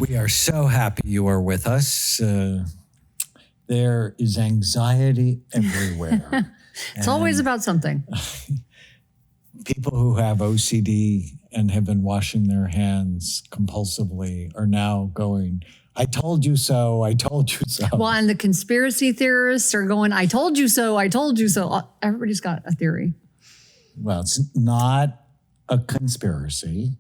We are so happy you are with us. There is anxiety everywhere. It's always about something. People who have OCD and have been washing their hands compulsively are now going, I told you so, I told you so. Well, and the conspiracy theorists are going, I told you so, I told you so. Everybody's got a theory. Well, it's not a conspiracy.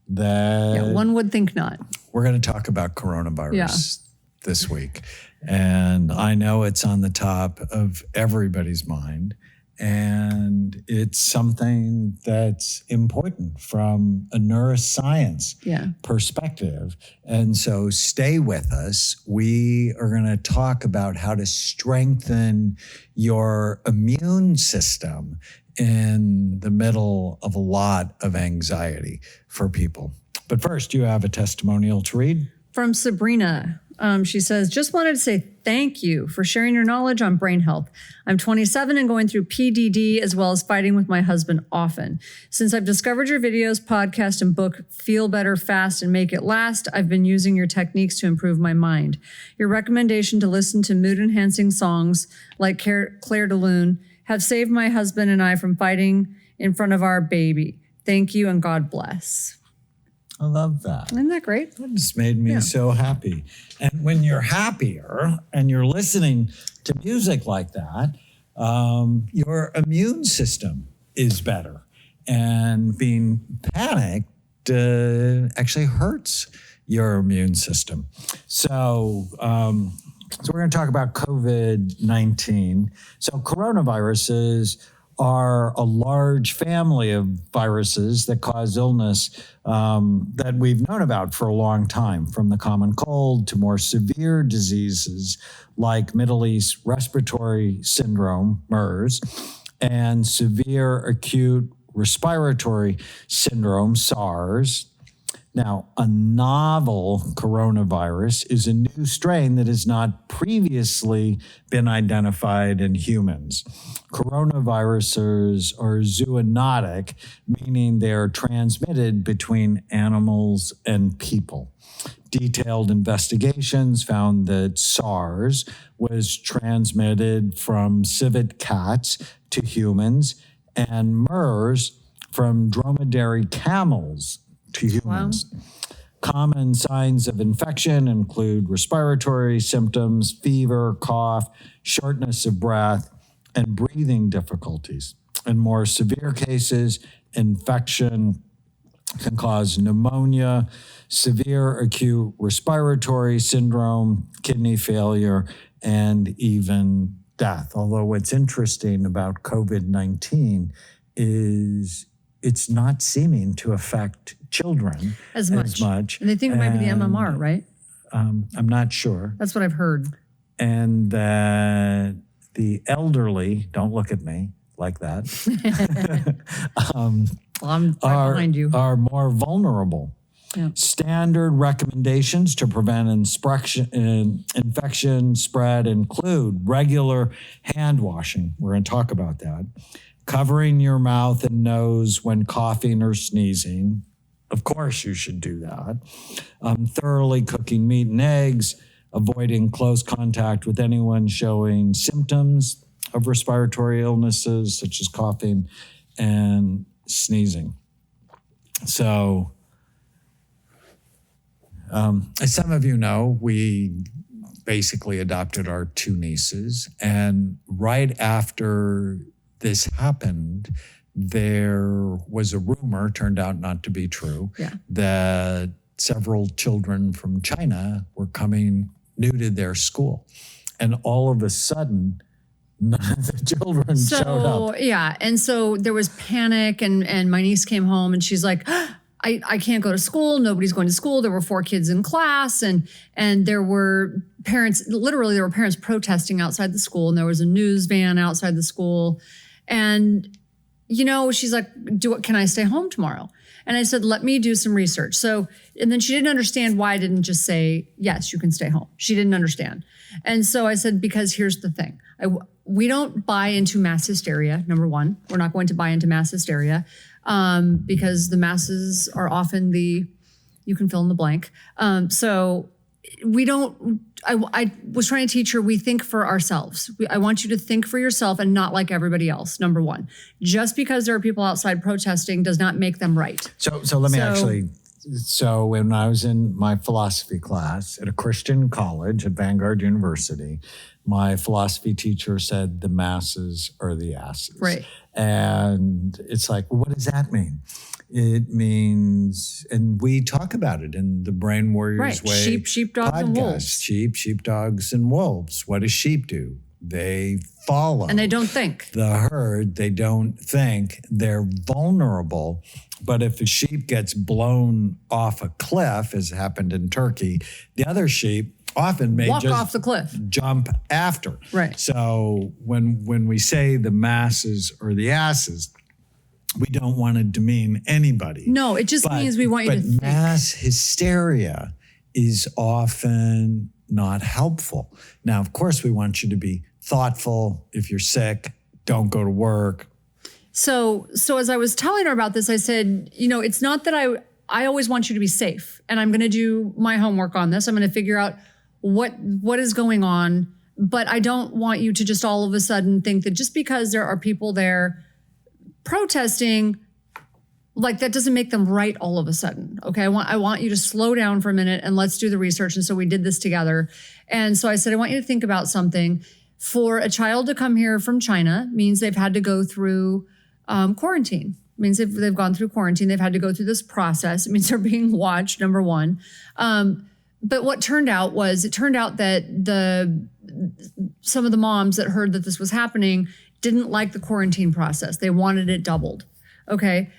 That one would think not. We're going to talk about coronavirus this week. And I know it's on the top of everybody's mind. And it's something that's important from a neuroscience perspective. And so stay with us. We are going to talk about how to strengthen your immune system in the middle of a lot of anxiety for people. But first, you have a testimonial to read. From Sabrina. She says, just wanted to say thank you for sharing your knowledge on brain health. I'm 27 and going through PDD as well as fighting with my husband often. Since I've discovered your videos, podcast, and book, Feel Better Fast and Make It Last, I've been using your techniques to improve my mind. Your recommendation to listen to mood-enhancing songs like Claire de Lune have saved my husband and I from fighting in front of our baby. Thank you and God bless. I love that. Isn't that great? That just made me so happy. And when you're happier and you're listening to music like that, your immune system is better. And being panicked actually hurts your immune system. So we're going to talk about COVID-19. So coronaviruses are a large family of viruses that cause illness that we've known about for a long time, from the common cold to more severe diseases like Middle East respiratory syndrome, MERS, and severe acute respiratory syndrome, SARS. Now, a novel coronavirus is a new strain that has not previously been identified in humans. Coronaviruses are zoonotic, meaning they are transmitted between animals and people. Detailed investigations found that SARS was transmitted from civet cats to humans, and MERS from dromedary camels to humans. Wow. Common signs of infection include respiratory symptoms, fever, cough, shortness of breath, and breathing difficulties. In more severe cases, infection can cause pneumonia, severe acute respiratory syndrome, kidney failure, and even death. Although what's interesting about COVID-19 is it's not seeming to affect children as much. And they think it might be the MMR, right? I'm not sure. That's what I've heard. And that the elderly, don't look at me like that, I'm right behind you, are more vulnerable. Yeah. Standard recommendations to prevent infection spread include regular hand washing. We're going to talk about that. Covering your mouth and nose when coughing or sneezing. Of course, you should do that. Thoroughly cooking meat and eggs, avoiding close contact with anyone showing symptoms of respiratory illnesses such as coughing and sneezing. So, as some of you know, we basically adopted our two nieces, and right after this happened, there was a rumor, turned out not to be true, that several children from China were coming new to their school. And all of a sudden, none of the children showed up. Yeah, and so there was panic, and my niece came home, and she's like, I can't go to school. Nobody's going to school. There were 4 kids in class, and there were parents, literally there were parents protesting outside the school, and there was a news van outside the school. And, you know, she's like, can I stay home tomorrow? And I said, let me do some research. So, and then she didn't understand why I didn't just say, yes, you can stay home. She didn't understand. And so I said, because here's the thing. We don't buy into mass hysteria, number one. We're not going to buy into mass hysteria because the masses are often the You can fill in the blank. So we don't, I was trying to teach her, we think for ourselves. I want you to think for yourself and not like everybody else, number one. Just because there are people outside protesting does not make them right. So let me actually, so when I was in my philosophy class at a Christian college at Vanguard University, my philosophy teacher said the masses are the asses. Right. And it's like, well, what does that mean? It means, and we talk about it in the Brain Warriors Way Sheepdogs podcast, and wolves. Sheepdogs and wolves. What does sheep do? They follow. And they don't think. The herd, they don't think. They're vulnerable. But if a sheep gets blown off a cliff, as happened in Turkey, the other sheep often may walk just off the cliff, jump after. Right. So when we say the masses or the asses, we don't want to demean anybody. No, it just means we want you to think. But mass hysteria is often not helpful. Now, of course, we want you to be thoughtful. If you're sick, don't go to work. So as I was telling her about this, I said, it's not that I always want you to be safe, and I'm going to do my homework on this. I'm going to figure out what is going on, but I don't want you to just all of a sudden think that just because there are people there protesting, like that doesn't make them right all of a sudden. Okay. I want you to slow down for a minute and let's do the research. And so we did this together. And so I said, I want you to think about something. For a child to come here from China means they've had to go through quarantine. It means they've gone through quarantine. They've had to go through this process. It means they're being watched, number one. But what turned out that some of the moms that heard that this was happening didn't like the quarantine process. They wanted it doubled. Okay.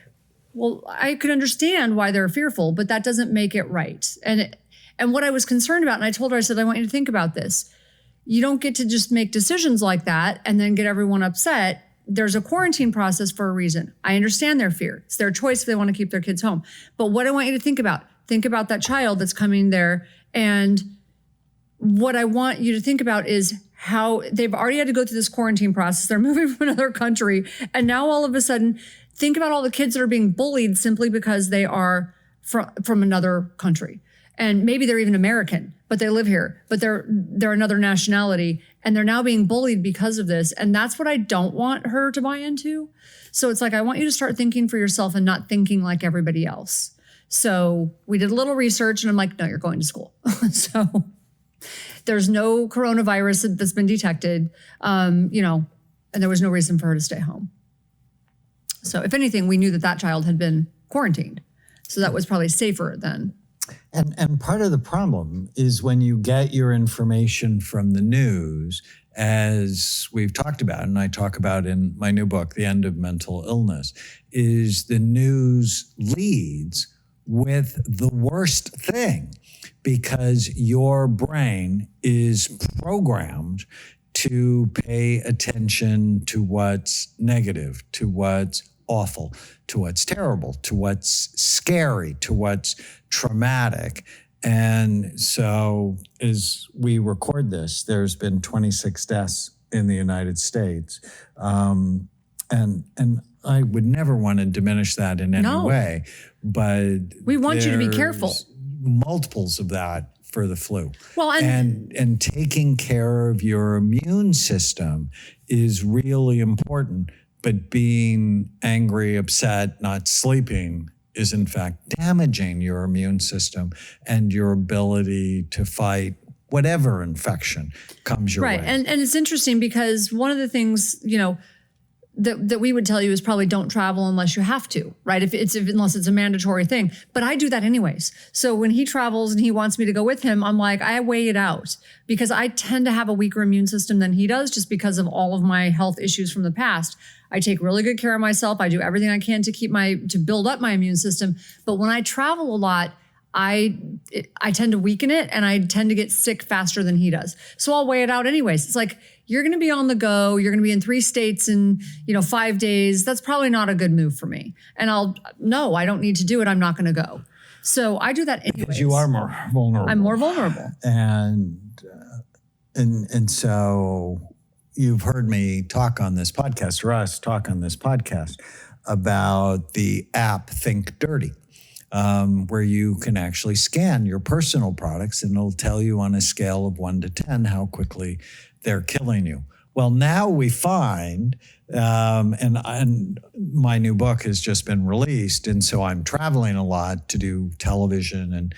Well, I could understand why they're fearful, but that doesn't make it right. And what I was concerned about, and I told her, I said, I want you to think about this. You don't get to just make decisions like that and then get everyone upset. There's a quarantine process for a reason. I understand their fear. It's their choice if they want to keep their kids home. But what I want you to think about that child that's coming there. And what I want you to think about is how they've already had to go through this quarantine process. They're moving from another country. And now all of a sudden, think about all the kids that are being bullied simply because they are from another country. And maybe they're even American, but they live here, but they're another nationality. And they're now being bullied because of this. And that's what I don't want her to buy into. So it's like, I want you to start thinking for yourself and not thinking like everybody else. So we did a little research and I'm like, no, you're going to school. So there's no coronavirus that's been detected, and there was no reason for her to stay home. So if anything, we knew that child had been quarantined. So that was probably safer then. And part of the problem is when you get your information from the news, as we've talked about, and I talk about in my new book, The End of Mental Illness, is the news leads with the worst thing because your brain is programmed to pay attention to what's negative, to what's awful, to what's terrible, to what's scary, to what's traumatic. And so as we record this, there's been 26 deaths in the United States. And I would never want to diminish that in any way, but we want you to be careful. Multiples of that for the flu. Well, and taking care of your immune system is really important. But being angry, upset, not sleeping is in fact damaging your immune system and your ability to fight whatever infection comes your way. Right. And it's interesting because one of the things, that we would tell you is probably don't travel unless you have to, right? Unless it's a mandatory thing. But I do that anyways. So when he travels and he wants me to go with him, I'm like, I weigh it out because I tend to have a weaker immune system than he does just because of all of my health issues from the past. I take really good care of myself. I do everything I can to build up my immune system. But when I travel a lot, I tend to weaken it and I tend to get sick faster than he does. So I'll weigh it out anyways. It's like, you're going to be on the go. You're going to be in 3 states in, 5 days. That's probably not a good move for me. And I don't need to do it. I'm not going to go. So I do that anyways. Because you are more vulnerable. I'm more vulnerable. And so you've heard me talk on this podcast, or us talk on this podcast, about the app Think Dirty. where you can actually scan your personal products and it'll tell you on a scale of 1 to 10 how quickly they're killing you. Well, now we find, and my new book has just been released, and so I'm traveling a lot to do television and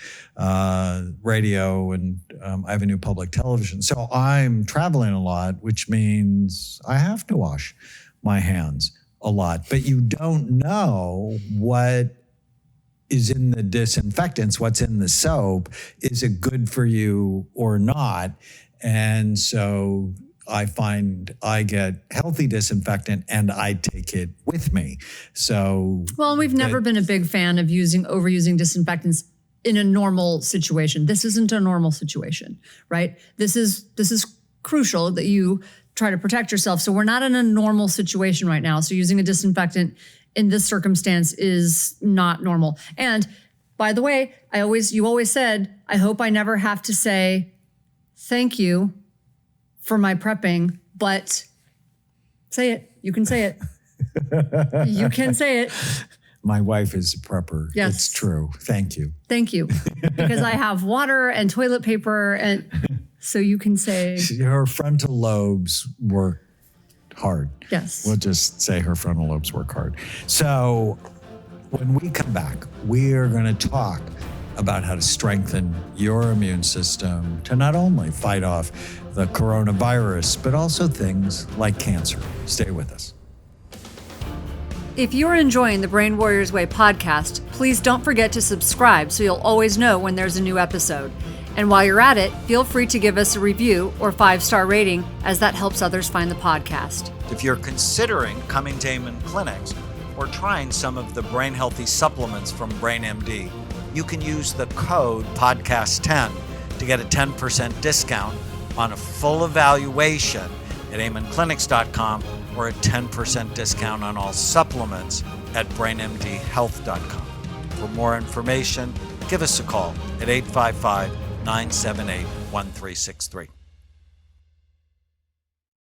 radio, and I have a new public television. So I'm traveling a lot, which means I have to wash my hands a lot. But you don't know what is in the disinfectants, what's in the soap. Is it good for you or not? And so I find I get healthy disinfectant and I take it with me. So, well, we've never been a big fan of overusing disinfectants in a normal situation. This isn't a normal situation, right? This is crucial that you try to protect yourself. So we're not in a normal situation right now. So using a disinfectant in this circumstance is not normal. And by the way, you always said, I hope I never have to say thank you for my prepping, but say it. You can say it. You can say it. My wife is a prepper. Yes. It's true. Thank you. Thank you. Because I have water and toilet paper, and so you can say. Her frontal lobes work hard. Yes. We'll just say her frontal lobes work hard. So when we come back, we are going to talk about how to strengthen your immune system to not only fight off the coronavirus, but also things like cancer. Stay with us. If you're enjoying the Brain Warriors Way podcast, please don't forget to subscribe so you'll always know when there's a new episode. And while you're at it, feel free to give us a review or 5-star rating, as that helps others find the podcast. If you're considering coming to Amen Clinics or trying some of the brain healthy supplements from BrainMD, you can use the code podcast10 to get a 10% discount on a full evaluation at amenclinics.com or a 10% discount on all supplements at brainmdhealth.com. For more information, give us a call at 855-978-1363.